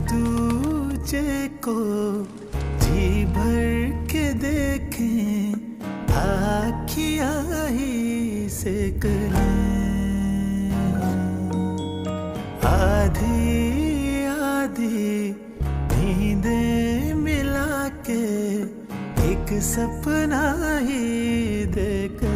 दूजे को जी भर के देखें, आँखियाँ ही से करें। आधी आधी नींदें मिला के एक सपना ही देख लें।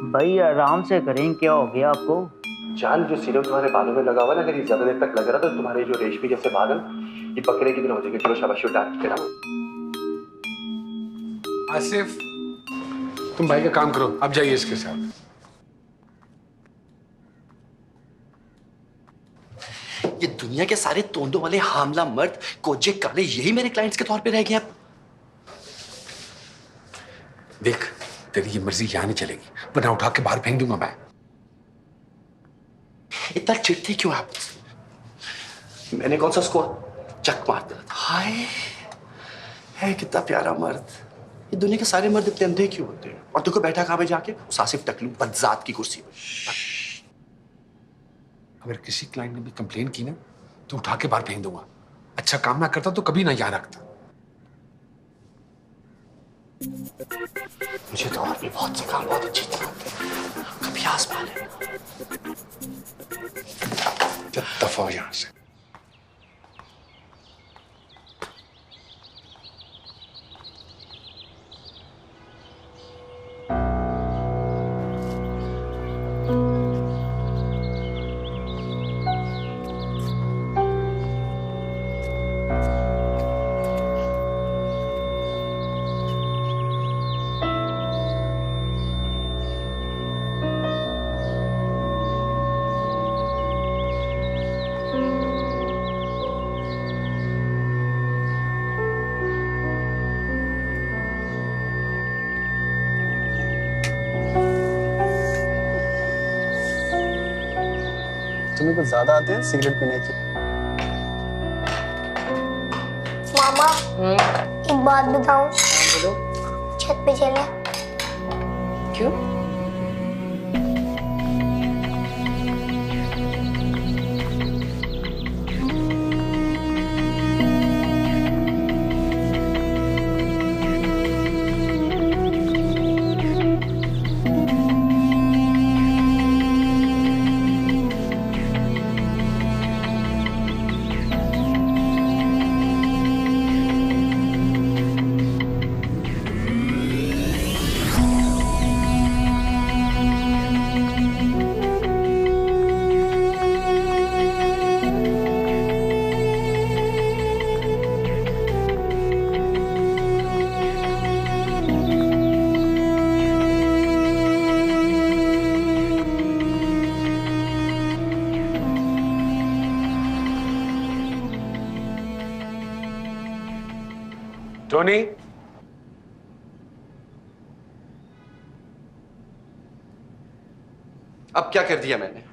भाई आराम से करें, क्या हो गया आपको? जान, जो सीरम तुम्हारे बालों में लगा हुआ ना, अगर ये ज्यादा देर तक लग रहा तो तुम्हारे जो रेशमी जैसे बाल हैं ये बकरे की तरह हो जाएंगे। चलो शाबाश, डांट के नाम। आसिफ, तुम भाई का काम करो, अब जाइए इसके साथ। ये दुनिया के सारे तोंदों वाले हामला मर्द कोजे काले यही मेरे क्लाइंट्स के तौर पे रह गए अब। देख, तेरी ये मर्जी यहाँ नहीं चलेगी, वरना उठा के बाहर फेंक दूंगा मैं। इतना चिढ़ते क्यों आप? मैंने कौन सा उसको चक मार दिया? हाय, है कितना प्यारा मर्द। ये दुनिया के सारे मर्द इतने अंधे क्यों होते हैं? और देखो बैठा कहाँ पे जाके, उस आसिफ टकलू बदजात की कुर्सी पर। अगर किसी क्लाइंट ने भी कंप्लेन की ना तो उठा के बाहर फेंक दूंगा। अच्छा काम ना करता तो कभी ना याद रखता। मुझे तो और भी बहुत से काम बहुत अच्छी तरह आते हैं, कभी आसमान है। दफा यहां से। तुम्हें कुछ ज्यादा आते हैं सिगरेट पीने की। मामा, एक बात बताऊं? छत पे चले। क्यों? टोनी, अब क्या कर दिया मैंने?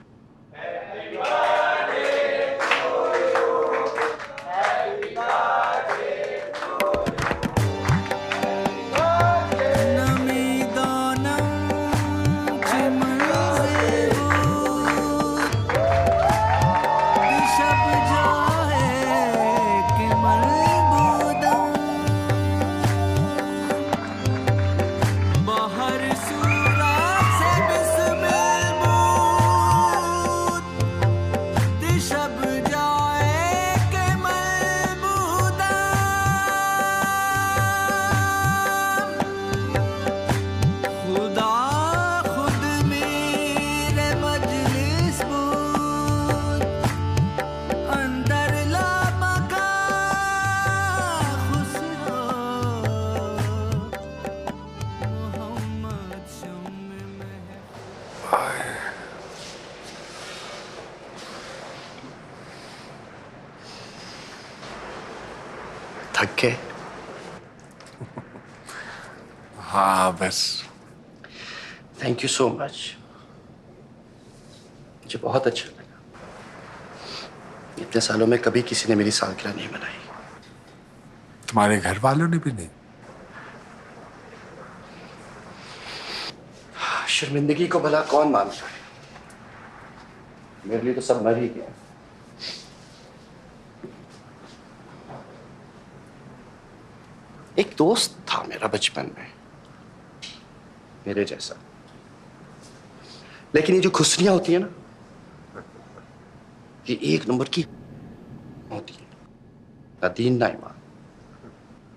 थक गए? हाँ बस। थैंक यू सो मच, मुझे बहुत अच्छा लगा। इतने सालों में कभी किसी ने मेरी सालगिरह नहीं मनाई। तुम्हारे घर वालों ने भी नहीं? शर्मिंदगी को भला कौन मानता है? मेरे लिए तो सब मर ही गए। एक दोस्त था मेरा बचपन में, मेरे जैसा, लेकिन ये जो खुसरियां होती है ना, ये एक नंबर की होती है, ना दीन ना ईमान।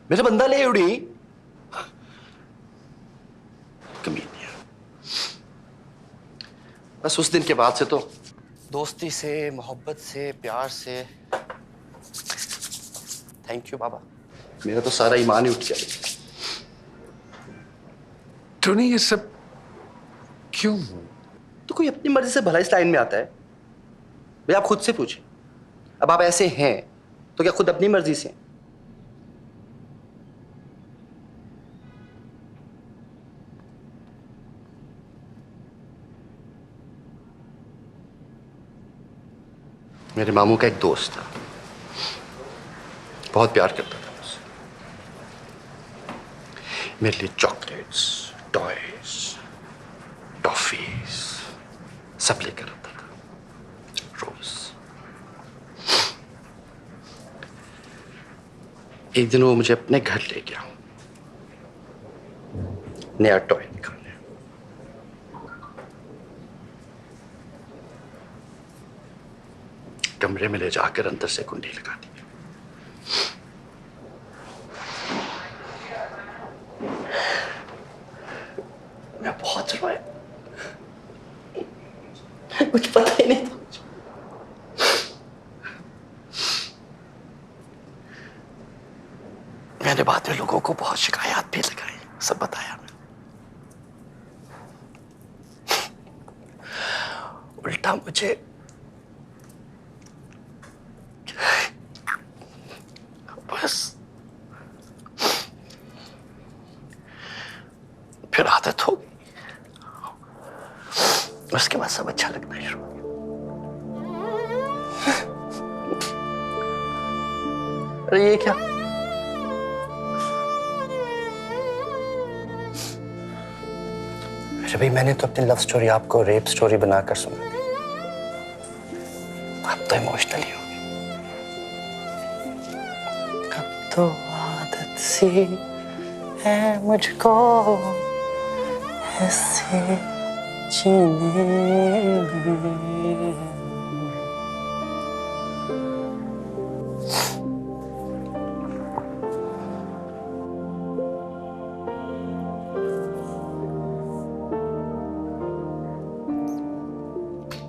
मेरा बंदा ले उड़ी कमीनिया। बस उस दिन के बाद से तो दोस्ती से, मोहब्बत से, प्यार से, थैंक यू बाबा, मेरा तो सारा ईमान ही उठ गया। टोनी ये सब क्यों? तो कोई अपनी मर्जी से भला इस लाइन में आता है? भाई आप खुद से पूछें, अब आप ऐसे हैं तो क्या खुद अपनी मर्जी से हैं? मेरे मामू का एक दोस्त था, बहुत प्यार करता था मुझसे। मेरे लिए चॉकलेट्स, टॉयज, टॉफीज सब लेकर आता था रोज। एक दिन वो मुझे अपने घर ले गया, नया टॉय निकालने। कमरे में ले जाकर अंदर से कुंडी लगा दी। मैं बहुत रोया, कुछ पता ही नहीं था मुझे। मैंने बाद में लोगों को बहुत शिकायत भी लगाई, सब बताया मैं। उल्टा मुझे बस फिर आदत हो गई, उसके बाद सब अच्छा लगना शुरू हो गया। अरे ये क्या? अरे भाई मैंने तो अपनी लव स्टोरी आपको रेप स्टोरी बनाकर सुना दी, अब तो इमोशनल ही हो गई। अब तो आदत सी है मुझको ऐसे जीने में।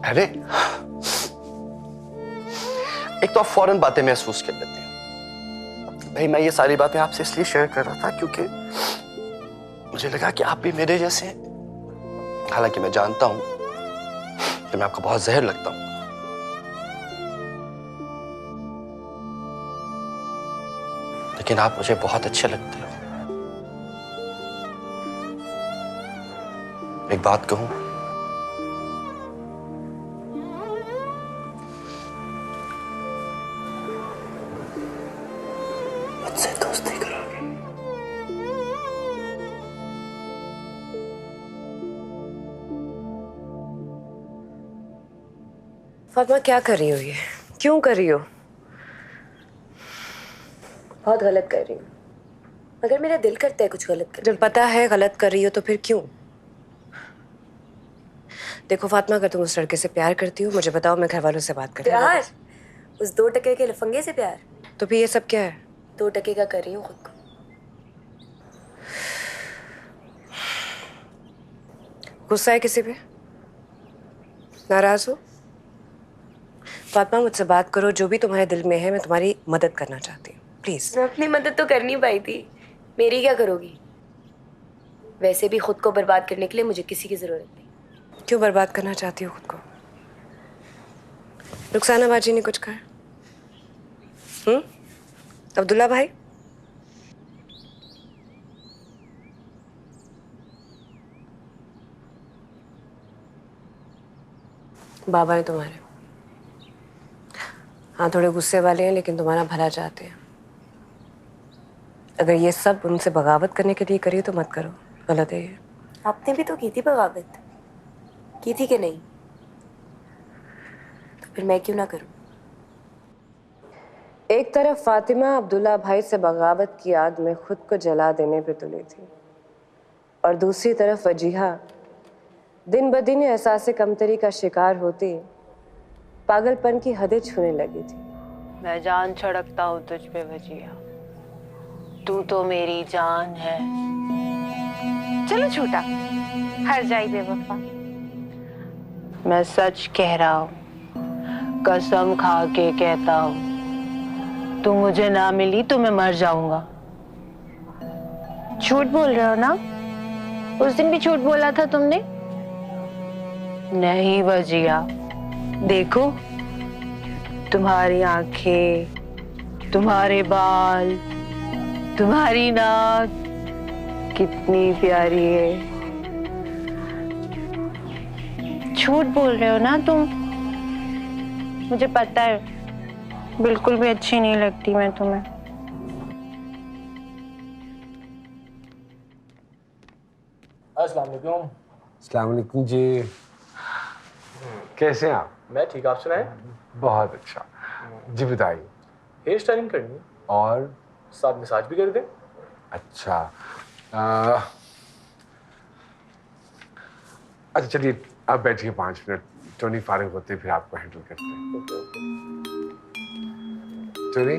अरे एक तो आप फौरन बातें महसूस कर लेते हैं। भाई मैं ये सारी बातें आपसे इसलिए शेयर कर रहा था क्योंकि मुझे लगा कि आप भी मेरे जैसे हैं। हालांकि मैं जानता हूं कि मैं आपको बहुत जहर लगता हूं, लेकिन आप मुझे बहुत अच्छे लगते हो। एक बात कहूं, मुझसे दोस्ती करोगे? फातिमा क्या कर रही हो ये? क्यों कर रही हो? बहुत गलत कर रही हूँ, मगर मेरा दिल करता है कुछ गलत कर। जब पता है गलत कर रही हो तो फिर क्यों? देखो फातिमा, अगर तुम उस लड़के से प्यार करती हो मुझे बताओ, मैं घर वालों से बात करती हूँ। प्यार? उस 2 टके के लफंगे से प्यार? तो फिर ये सब क्या है? 2 टके का कर रही हूँ खुद को। गुस्सा है किसी पे? नाराज हो? फातिमा मुझसे बात करो, जो भी तुम्हारे दिल में है मैं तुम्हारी मदद करना चाहती हूँ, प्लीज। मैं अपनी मदद तो कर नहीं पाई थी, मेरी क्या करोगी? वैसे भी खुद को बर्बाद करने के लिए मुझे किसी की जरूरत नहीं। क्यों बर्बाद करना चाहती हो खुद को? रुखसाना बाजी ने कुछ कहा? अब्दुल्ला भाई बाबा है तुम्हारे। हाँ, थोड़े गुस्से वाले हैं लेकिन तुम्हारा भला चाहते हैं। अगर ये सब उनसे बगावत करने के लिए करी तो मत करो, गलत है ये। आपने भी तो की थी बगावत, की थी कि नहीं? तो फिर मैं क्यों ना करूं? एक तरफ फातिमा अब्दुल्ला भाई से बगावत की आग में खुद को जला देने पे तुली थी और दूसरी तरफ वजीहा दिन ब दिन एहसास कमतरी का शिकार होती पागलपन की हदें छूने लगी थी। मैं जान छिड़कता हूँ तुझ पे वजीहा, तू तो मेरी जान है। चलो छोटा, हर जाई बेवफा। मैं सच कह रहा हूँ, कसम खा के कहता हूँ, तू मुझे ना मिली तो मैं मर जाऊंगा। झूठ बोल रहे हो ना? उस दिन भी झूठ बोला था तुमने। नहीं वजिया, देखो तुम्हारी आंखें, तुम्हारे बाल, तुम्हारी नाक कितनी प्यारी है। झूठ बोल रहे हो ना तुम? मुझे पता है, बिल्कुल भी अच्छी नहीं लगती मैं तुम्हें। अस्सलाम वालेकुम। अस्सलाम वालेकुम जी। कैसे हैं आप? मैं ठीक, आप सुनाएं? बहुत अच्छा जी, बताइए। हेयर स्टाइलिंग करनी है और साथ मसाज भी कर दें। अच्छा अच्छा चलिए, आप बैठिए 5 मिनट, टोनी फारिग होते फिर आपको हैंडल करते हैं। Tony,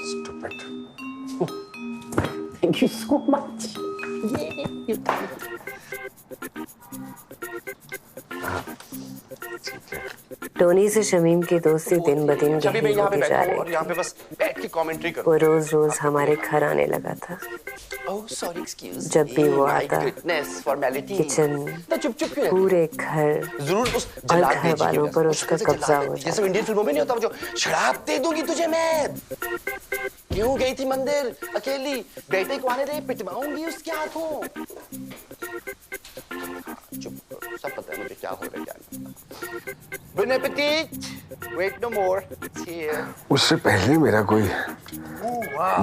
stupid. Thank you so much. Tony से शमीम की दोस्ती दिन ब दिन अभी मैं गहरी यहाँ पे होती जा बैठा हूँ और रही यहाँ थी। पे बस बैठ के कमेंट्री करूँ। वो रोज रोज हमारे घर आने लगा था। Oh, sorry, excuse जब भी me. वो My आता, goodness, formality. किचन, तो चुप-चुप क्यों रहती पूरे घर है? जरूर उस और जलाद घर बेची की वालों वजह पर से। उसका उसको कब्जा जलाद हो देती है। जैसे इंडियन फिल्मों में नहीं होता वो जो शराब दे दूंगी तुझे मैं। क्यों गई थी मंदिर अकेली? बेटे को आने दे, पिटवाऊंगी उसके हाथों। चुप करो, सब पता है मुझे क्या हो रहा है क्या नहीं। Bon appetit. Wait no more. It's here. उससे पहले मेरा कोई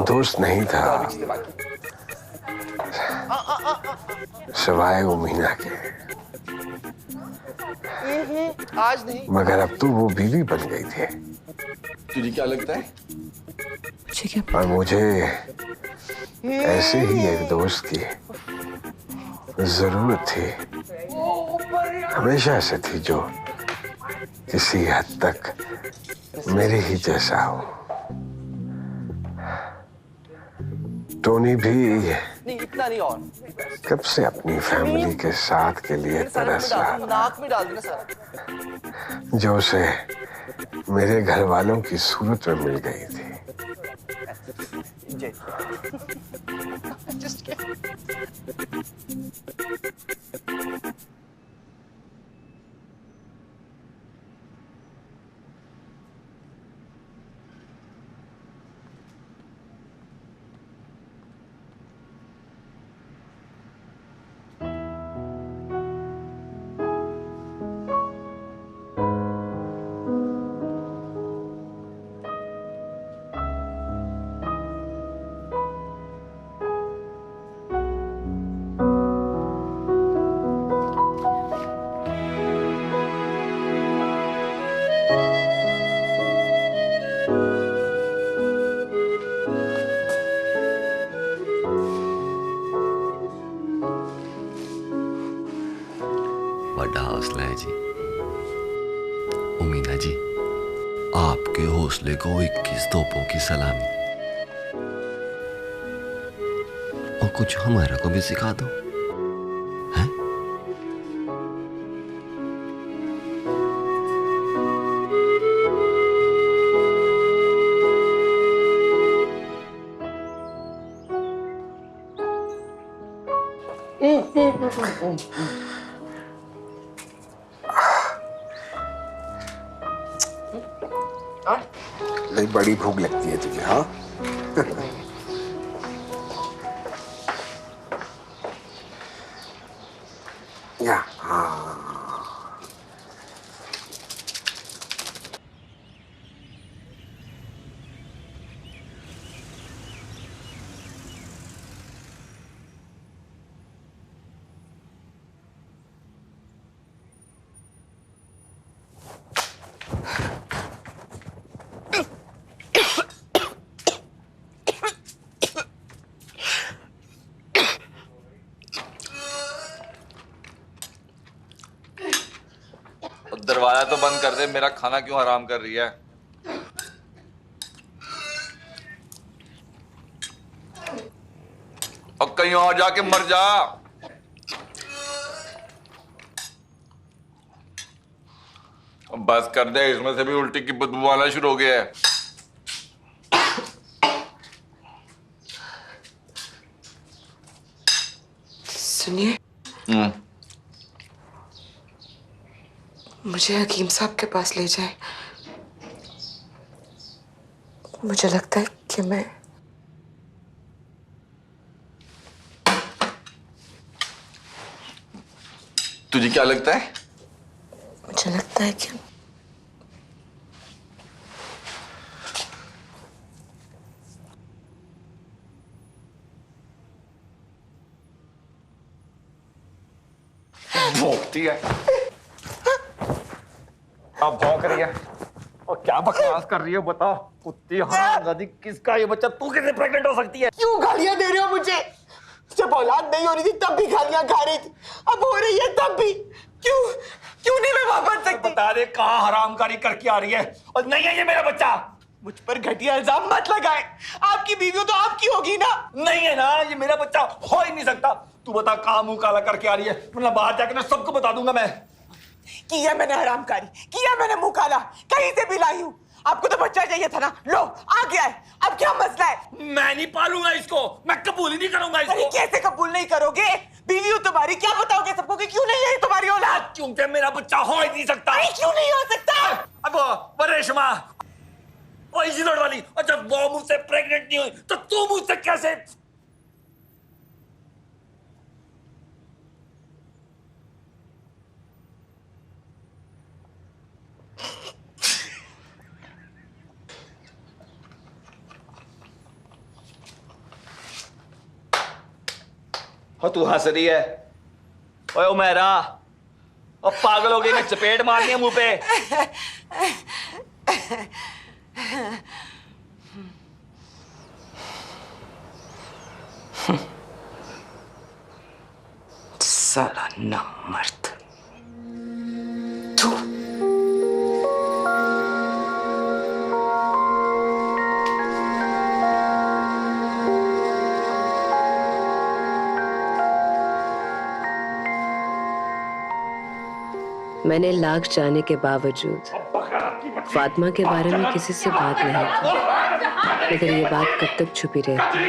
दोस्त नहीं था और भी चीजें बाकी। सिवाय उमीना के, आज नहीं। मगर अब तो वो बीवी बन गई थी तुझे क्या लगता है? और मुझे ऐसे ही एक दोस्त की जरूरत थी, हमेशा से थी, जो किसी हद तक मेरे ही जैसा हो। टोनी भी नहीं, इतना नहीं और। कब से अपनी फैमिली के साथ के लिए तरस रहा था, नाक में डाल देना सारा। जो उसे मेरे घर वालों की सूरत में मिल गई थी। Just kidding. बड़ा हौसला है जी। उमीना जी, आपके हौसले को 21 तोपों की सलामी। और कुछ हमारा को भी सिखा दो, हैं? नहीं, बड़ी भूख लगती है तुझे, हाँ? या, हाँ। दरवाजा तो बंद कर दे, मेरा खाना क्यों हराम कर रही है? और कहीं और जाके मर जा। बस कर दे, इसमें से भी उल्टी की बदबू आना शुरू हो गया है। सुनिए, मुझे हकीम साहब के पास ले जाए। मुझे लगता है कि मैं तुझे क्या लगता है? मुझे लगता है कि भौंकती है। अब भौंक रही है और क्या बकवास कर रही है, बताओ। कुत्ती हरामजादी, किसका ये बच्चा? तू कैसे प्रेग्नेंट हो सकती है? क्यों गालियां दे रहे हो मुझे? जब औलाद नहीं हो रही थी तब भी गालियां खा रही थी, अब हो रही है तब भी। क्यों क्यों नहीं मैं वापस सकती? बता दे कहाँ हरामकारी करके आ रही है। और नहीं है ये मेरा बच्चा। मुझ पर घटिया इल्जाम मत लगाए। आपकी बीवी तो आपकी होगी ना? नहीं है ना, ये मेरा बच्चा हो ही नहीं सकता। तू बता कहाँ मुंह काला करके आ रही है, वरना बाहर जाकर ना सबको बता दूंगा मैं। किया मैंने हरामकारी, किया मैंने मुंह काला, कहीं से भी लाई हूं। आपको तो बच्चा चाहिए था ना, लो आ गया है। अब क्या मसला है? मैं नहीं पालूंगा इसको, मैं कबूल ही नहीं करूंगा इसको। अरे कैसे कबूल नहीं करोगे? बीवी हो तुम्हारी, क्या बताओगे सबको कि क्यों नहीं है तुम्हारी औलाद? क्योंकि मेरा बच्चा हो ही नहीं सकता। अरे क्यों नहीं हो सकता? अब रेशमा इसी लड़ वाली, और जब वो मुझसे प्रेग्नेंट नहीं हुई तो तू मुझसे कैसे? और तू हंस रही है? ओए उमेरा, और पागल हो गई, मैं चपेट मारनी है मुंह पे। साला नामर्द। तू मैंने लाख जाने के बावजूद फातिमा के बारे में किसी से बात नहीं की, मगर ये बात कब तक छुपी रहती।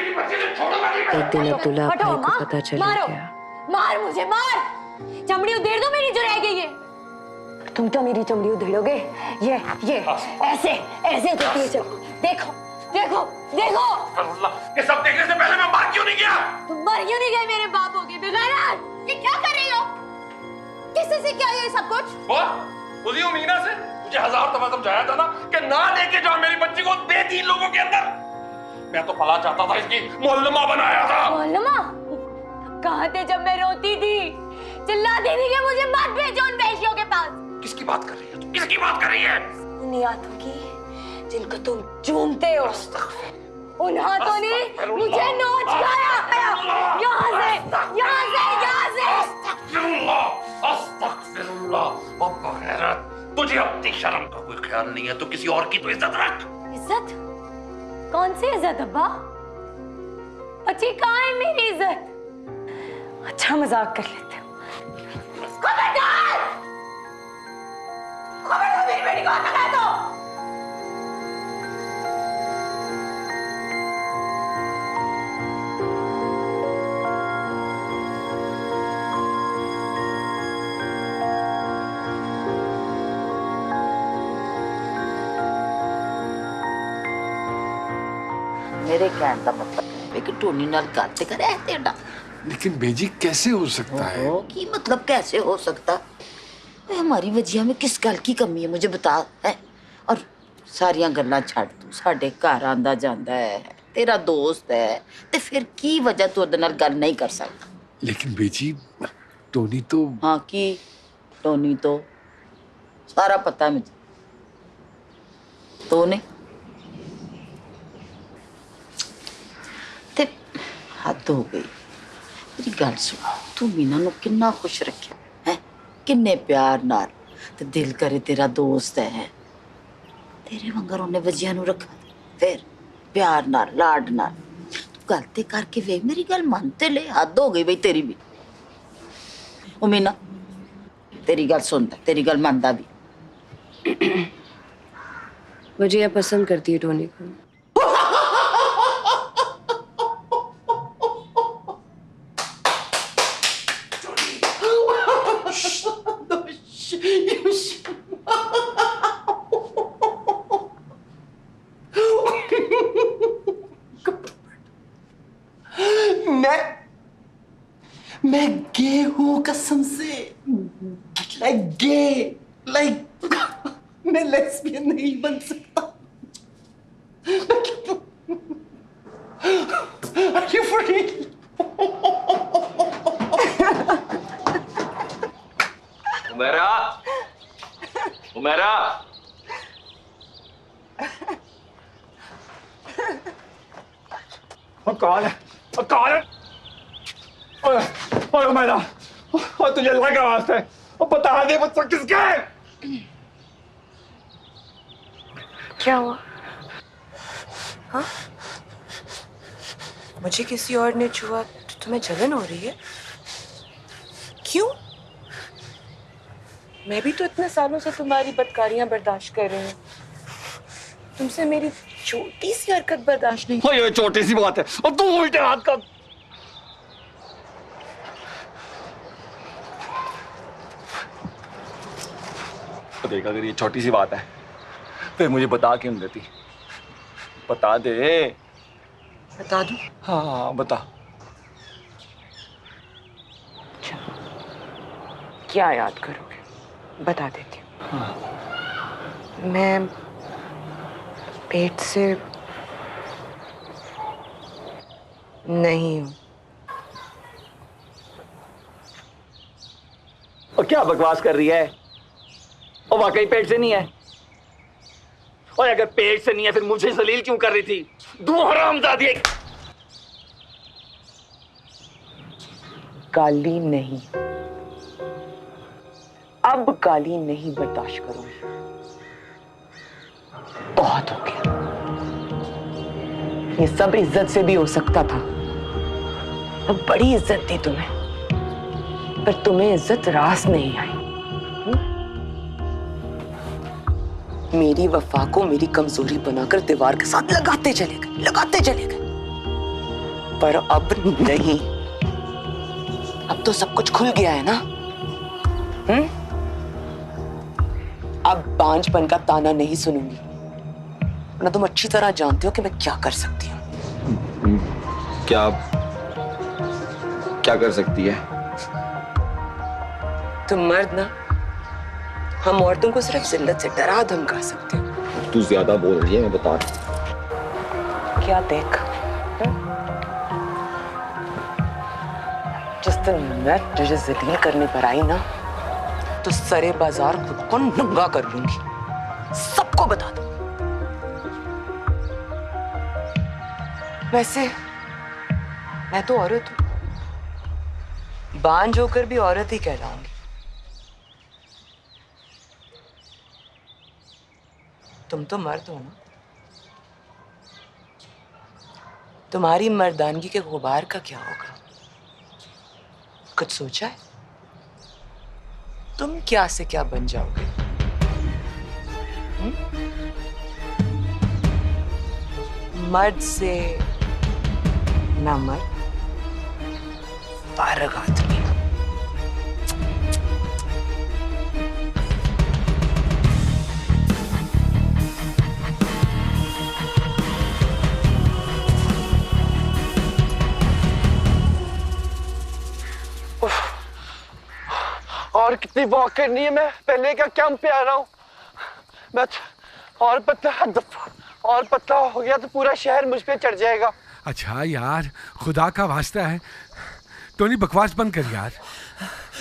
एक दिन अब्दुल्ला भाई को पता चल गया। मार मुझे, मार। चमड़ी उधेड़ दो मेरी जो रह गई है। तुम तो मेरी चमड़ी उधेड़ोगे? ये ऐसे ऐसे होती है। चलो देखो देखो देखो। ये सब देखने से पहले मैं मर क्यों नहीं गया? तुम मर क्यों नहीं गए? मेरे बाप हो गए बेगैरत। ये क्या कर रही हो? किससे से क्या ये सब कुछ? वो उसी उमीना से मुझे 1000 दफा समझाया था ना कि ना लेके जाओ मेरी बच्ची को बेदीन लोगों के अंदर। मैं तो फला चाहता था, इसकी मोहल्लमा बनाया था। मोहल्लमा? कहाँ थे जब मैं रोती थी? चिल्लाती थी कि मुझे मत भेजो उन वैश्यों के पास। किसकी बात कर रही है तू? किसकी बात कर रही है? उन हाथों की जिनको तुम चूमते हो, उन हाथों ने मुझे नोच खाया। यहाँ से, यहाँ से, यहाँ से। अस्तगफिरुल्लाह। ओ बगैरत, तुझे अपनी शर्म का कोई ख्याल नहीं है तो किसी और की तो इज्जत रख। इज्जत? कौन सी इज्जत अब्बा? अच्छी कहाँ है मेरी इज्जत? अच्छा मजाक कर लेते हो। खबरदार! खबरदार मेरी बेटी को हाथ लगा दो। मेरे कहने का मतलब है कि टोनी नाल गल ते करे तेरा। लेकिन बेजी कैसे हो सकता है? की मतलब कैसे हो सकता? हमारी वजिया में किस गल की कमी है मुझे बता है। और सारियां गल्लां छड़ तू साडे घर आंदा जांदा है, तेरा दोस्त है, ते फिर की वजह तू ओदे नाल गल नहीं कर सकता? लेकिन बेजी टोनी तो हाँ की टोनी तो सारा पता है मुझे। तो नहीं ते हद हो गई। मेरी गल सुन, तू मीना नू किन्ना खुश रखिया है, किन्ने प्यार नाल, ते दिल करे तेरा दोस्त है, तेरे वंगर उन्हें वजिया नू रखा, फिर प्यार नाल लाड नाल तू गल ते करके वे मेरी गल मन ते ले। हद हो गई बई तेरी भी। ओ मीना तेरी गल सुनता, तेरी गल मानता भी। वजिया पसंद करती है टोनी को। मैं गे हूँ कसम से, लाइक गे, लाइक मैं लेस्बियन नहीं बन सकता। Are you for real? Umera, Umera, कौन है? कौन है? ओए उमेरा, और तुझे लगा वास्ते है, और बता दे मुझसे किसके? क्या हुआ? हाँ? मुझे किसी और ने छुआ तो तुम्हें जलन हो रही है? क्यों? मैं भी तो इतने सालों से तुम्हारी बदकारियां बर्दाश्त कर रही हूँ। तुमसे मेरी छोटी सी हरकत बर्दाश्त नहीं। ये छोटी सी बात है, और तू उल्टे हाथ का। तो देख, अगर ये छोटी सी बात है फिर मुझे बता क्यों देती? बता दे। बता दूं? हाँ बता। अच्छा, क्या याद करोगे? बता देती हूँ। हाँ। मैं पेट से नहीं हूँ। और क्या बकवास कर रही है? और वाकई पेट से नहीं है? और अगर पेट से नहीं है फिर मुझे जलील क्यों कर रही थी? दो हरामजादी। गाली नहीं, अब गाली नहीं बर्दाश्त करूंगी। बहुत हो गया। ये सब इज्जत से भी हो सकता था। अब बड़ी इज्जत दी तुम्हें, पर तुम्हें इज्जत रास नहीं आई। मेरी वफा को मेरी कमजोरी बनाकर दीवार के साथ लगाते चले गए। पर अब नहीं। अब तो सब कुछ खुल गया है ना? अब बांझपन का ताना नहीं सुनूंगी, वरना तुम अच्छी तरह जानते हो कि मैं क्या कर सकती हूँ। क्या क्या कर सकती है? तुम मर्द ना, हम औरतों को सिर्फ जिल्लत से डरा धमका सकते हो। तू ज्यादा बोल रही है, मैं बता रहा। क्या देख, जिस दिन मैं तुझे जलील करने पर आई ना, तो सरे बाजार खुद को नंगा कर लूंगी, सबको बता दूं। वैसे मैं तो औरत हूं, बांझ होकर भी औरत ही कहलाऊंगी। तुम तो मर्द हो ना? तुम्हारी मर्दानगी के गुबार का क्या होगा? कुछ सोचा है? तुम क्या से क्या बन जाओगे? मर्द से ना मर्द, फारग आदमी। और कितनी वॉक करनी है? मैं पहले का कैंप पे आ रहा हूँ। मैं और पतला हो गया तो पूरा शहर मुझ पे चढ़ जाएगा। अच्छा यार, खुदा का वास्ता है, टोनी बकवास बंद कर यार।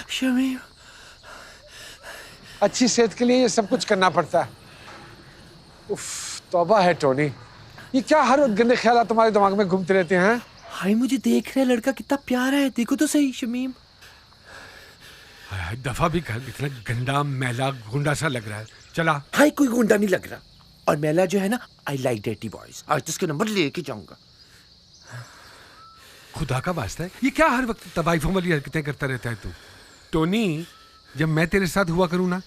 शमीम, अच्छी सेहत के लिए ये सब कुछ करना पड़ता है। उफ, तौबा है टोनी, ये क्या हर वक्त गंदे ख्याल तुम्हारे दिमाग में घूमते रहते हैं? हाय मुझे देख रहे लड़का कितना प्यारा है, देखो तो सही शमीम। दफा भी कर, इतना गंदा मैला गुंडा सा लग रहा है। चला। हाय कोई गुंडा नहीं लग रहा, और मैला जो है ना, आई लाइक डर्टी बॉयज। आज तो इसके नंबर लेके जाऊंगा। खुदा का वास्ता है, ये क्या हर वक्त तवाइफों वाली हरकतें करता रहता है तू? टोनी, जब मैं तेरे साथ हुआ करूँ ना,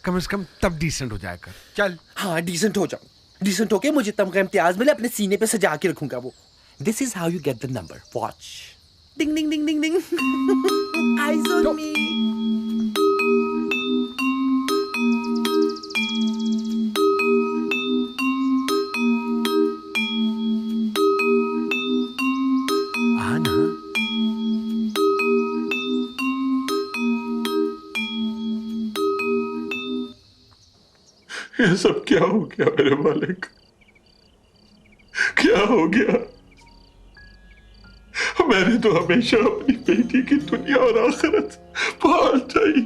कम से कम तब डिसेंट हो जाया कर। चल। हाँ डिसेंट हो जाऊं, डिसेंट होके मुझे तमगा इम्तियाज मिले, अपने सीने पे सजा के रखूंगा वो। This is how you get the number, watch. Ding ding ding ding ding. Eyes on me. ये सब क्या हो गया मेरे मालिक? क्या हो गया? मैंने तो हमेशा अपनी बेटी की दुनिया और आखिरत पाल चाहिए।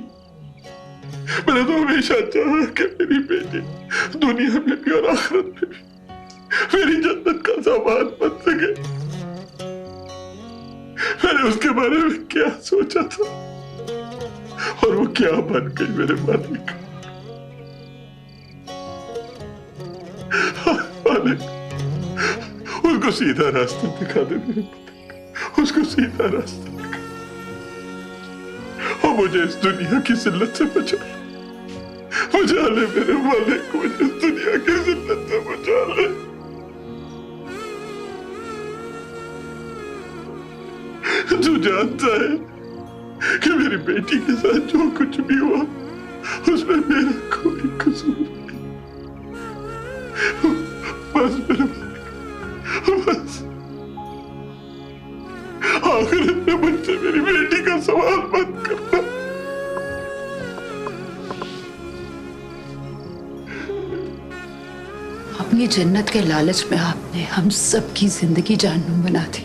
मैंने तो हमेशा चाहा कि मेरी बेटी दुनिया में भी और आखिरत में भी मेरी जन्नत का सामान बन सके। मैंने उसके बारे में क्या सोचा था और वो क्या बन गई मेरे मालिक। उसको सीधा रास्ता दिखा दे मेरे मालिक, उसको सीधा रास्ता दिखा, और मुझे इस दुनिया की जिल्लत से बचा ले मेरे मालिक, मुझे इस दुनिया की जिल्लत से बचा ले। तू जानता है कि मेरी बेटी के साथ जो कुछ भी हुआ उसमें मेरा कोई कसूर नहीं। बस मेरे बस आखिरत में मुझसे मेरी बेटी का सवाल मत करना। अपनी जन्नत के लालच में आपने हम सबकी जिंदगी जहन्नुम बना दी।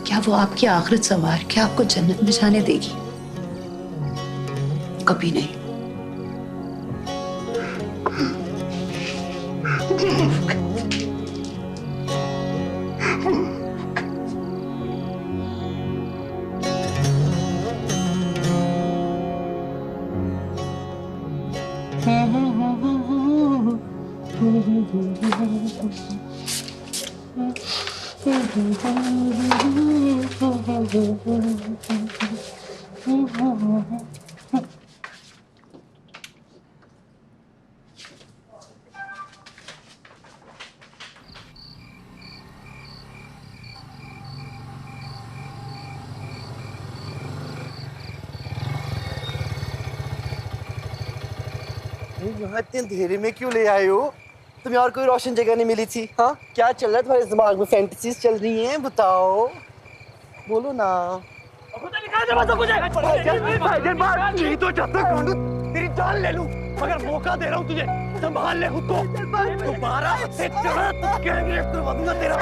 क्या वो आपकी आखिरत संवार के आपको जन्नत में जाने देगी? कभी नहीं। यहाँ इतने अंधेरे में क्यों ले आए हो? तुम्हें और कोई रोशन जगह नहीं मिली थी? हाँ क्या चल रहा है तुम्हारे दिमाग में? फैंटेसीज चल रही हैं? बताओ, बोलो ना। नहीं तो जब तक तेरी जान ले लूं, मगर मौका दे रहा हूं तुझे, संभाल ले खुद को। दोबारा से चढ़ा तो गैंगरेप करवा दूंगा तेरा।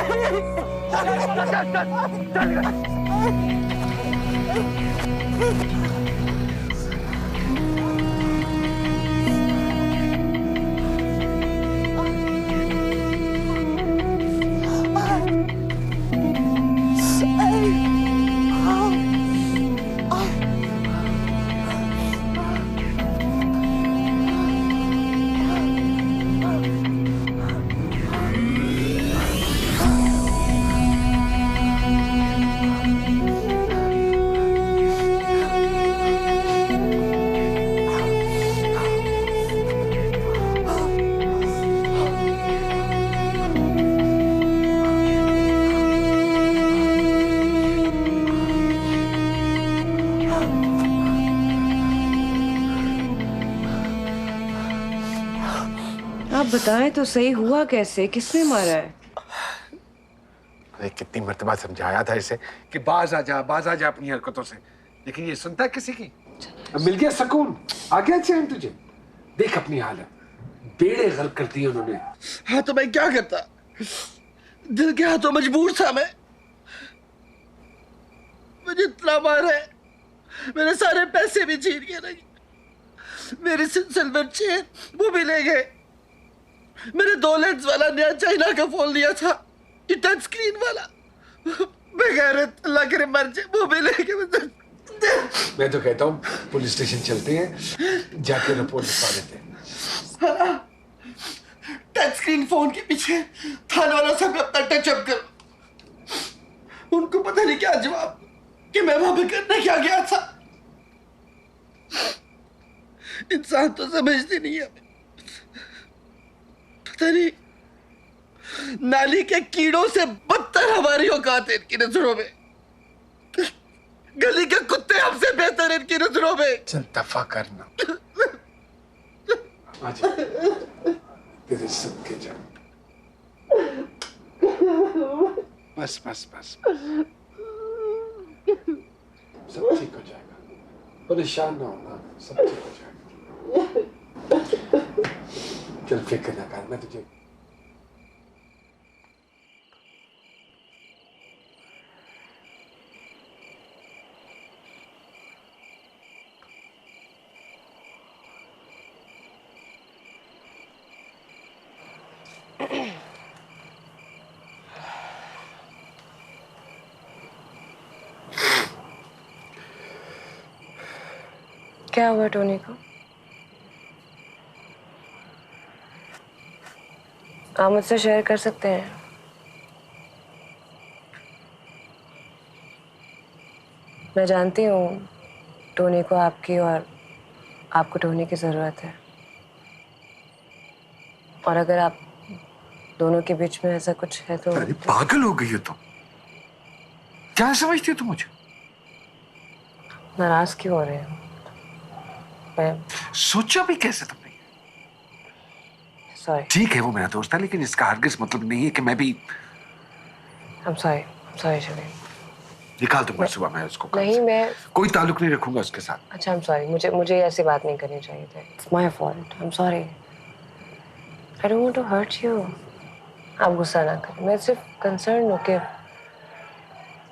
आप बताएं तो सही, हुआ कैसे? किसने मारा है? अरे कितनी मर्तबा समझाया था इसे कि बाज आ जा अपनी हरकतों से, लेकिन ये सुनता किसी की? अब मिल गया सुकून, आ गया चैन तुझे। देख अपनी हालत, बेड़े गर्क कर दिए उन्होंने। हाँ तो मैं क्या करता, दिल के हाथों मजबूर था मैं। मुझे इतना मारा है, मेरे सारे पैसे भी छीन गए नहीं, मेरी सिल्वर चेन वो भी ले गए, मेरे 2 लेंस वाला नया चाइना का फोन लिया था, ये टच स्क्रीन वाला, बेगैरत अल्लाह करे मर जाए, वो भी ले गए। मैं तो कहता हूँ पुलिस स्टेशन चलते हैं, जाके रिपोर्ट लिखवा देते हैं। टच स्क्रीन फोन के पीछे थाने वालों से अपना टचअप करो, उनको पता नहीं क्या जवाब कि मैं वहां पे करने क्या गया था। इंसान तो समझती नहीं है, पता नहीं नाली के कीड़ों से बदतर हमारी औकात है इनकी नजरों में, गली के कुत्ते हमसे बेहतर इनकी नजरों में। चल दफा करना, आजा तेरे सबके जा। बस बस बस, सब ठीक हो जाएगा, परेशान ना होना, सब ठीक हो जाएगा। चल फिक्र ना कर, मैं तुझे क्या हुआ टोनी को? आप मुझसे शेयर कर सकते हैं। मैं जानती हूँ टोनी को आपकी और आपको टोनी की ज़रूरत है, और अगर आप दोनों के बीच में ऐसा कुछ है तो। अरे पागल हो गई हो तुम, क्या समझती हो तुम मुझे? नाराज क्यों हो रहे हो? मैं सोचा भी कैसे तुमने? सॉरी। ठीक है वो मेरा दोस्त है, लेकिन इसका हरगिज मतलब नहीं है कि मैं भी। I'm sorry Shabir. निकाल दूंगा सुबह मैं उसको। नहीं, मैं कोई ताल्लुक नहीं रखूंगा उसके साथ। अच्छा I'm sorry, मुझे ऐसी बात नहीं करनी चाहिए थी। It's my fault. I'm sorry. I don't want to hurt you. आप गुस्सा ना करें, मैं सिर्फ कंसर्न हूँ कि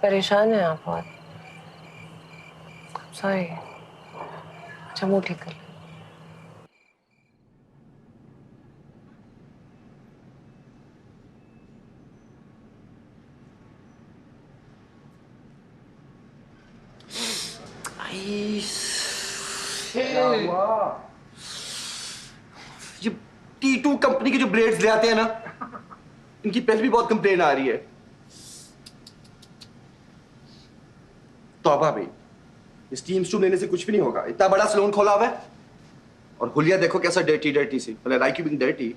परेशान हैं आप बहुत। I'm sorry. अच्छा मुँह ठीक कर लो। ये T2 कंपनी के जो ब्लेड्स ले आते हैं ना, इनकी पहले भी बहुत कंप्लेन आ रही है। तौबा भाई, इस टीम स्टूम लेने से कुछ भी नहीं होगा, इतना बड़ा सलून खोला हुआ है, और हुलिया देखो कैसा डर्टी सी, मतलब लाइक यू बीइंग डर्टी।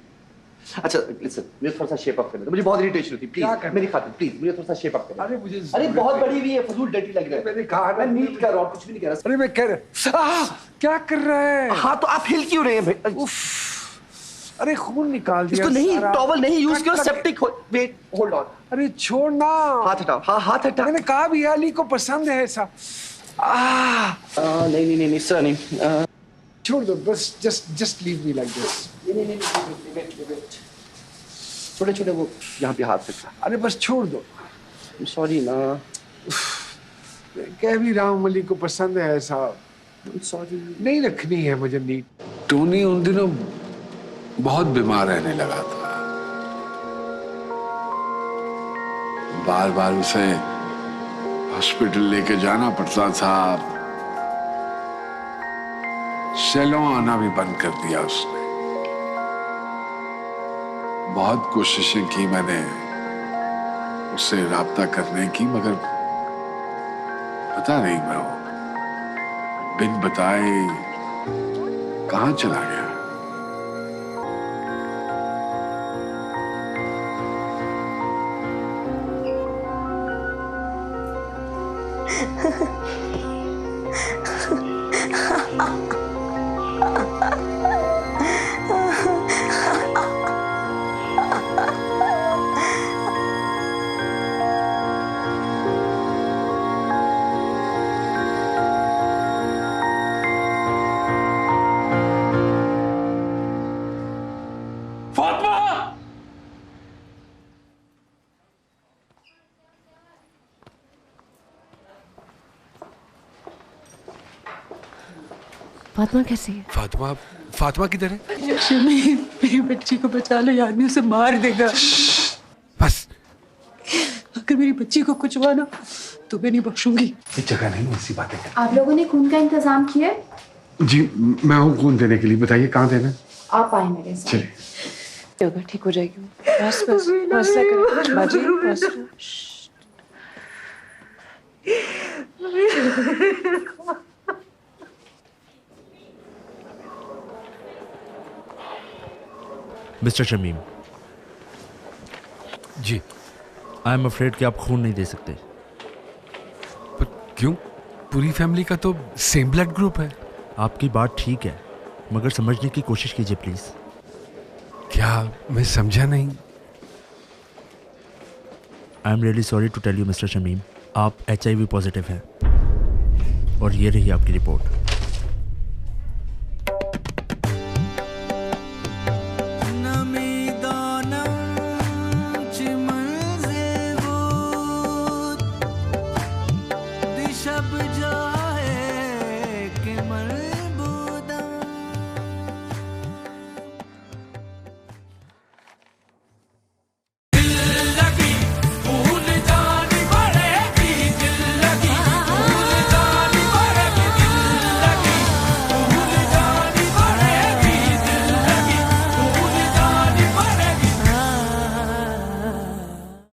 अच्छा लिसन, मुझे थोड़ा सा शेप अप करना, मुझे बहुत इरिटेशन होती है, प्लीज मेरी खातिर प्लीज मुझे थोड़ा सा शेप अप करना। अरे मुझे अरे बहुत बड़ी हुई है, फजूल डर्टी लग रहा है। मैंने कहा मैं नीट कर रहा हूँ, कुछ भी नहीं कह रहा। अरे मैं कह रहा, क्या कर रहा है? हाँ तो आप हिल क्यों रहे हैं भाई? अरे खून निकाल दिया। इसको नहीं, टॉवल नहीं यूज करो, सेप्टिक हो। Wait hold on. अरे छोड़ ना, हाथ हटाओ। हाँ हाथ हटा। मैंने कहा भी अली को पसंद है ऐसा। नहीं सर नहीं। छोड़ दो बस, just leave me like this. नहीं छोटे छोटे वो यहाँ पे हाथ रखा। अरे बस छोड़ दो। सॉरी ना, कह भी राम अली को पसंद है ऐसा। सॉरी नहीं रखनी है मुझे नीट। टोनी उन दिनों बहुत बीमार रहने लगा था, बार बार उसे हॉस्पिटल लेके जाना पड़ता था, सैलून आना भी बंद कर दिया उसने। बहुत कोशिशें की मैंने उससे राब्ता करने की, मगर पता नहीं मैं वो बिन बताए कहाँ चला गया। फातिमा कैसी है? फातिमा किधर है? शमीम, मेरी बच्ची को बचा लो, ये आदमी उसे मार देगा। बस अगर मेरी बच्ची को कुछ हुआ ना तो मैं नहीं बख्शूंगी। ये जगह नहीं ऐसी बातें कर। आप लोगों ने खून का इंतजाम किया? जी मैं हूँ खून देने के लिए, बताइए कहाँ देना? आप आए मेरे साथ। चलिए। योगा ठीक हो जाएगी। बस बस हौसला करो बाजी, हौसला। Mister Shamim ji, I am afraid कि आप खून नहीं दे सकते। पर क्यों? पूरी फैमिली का तो सेम ब्लड ग्रुप है। आपकी बात ठीक है, मगर समझने की कोशिश कीजिए प्लीज। क्या? मैं समझा नहीं। I am really sorry to tell you mister Shamim, आप HIV पॉजिटिव हैं और ये रही आपकी रिपोर्ट।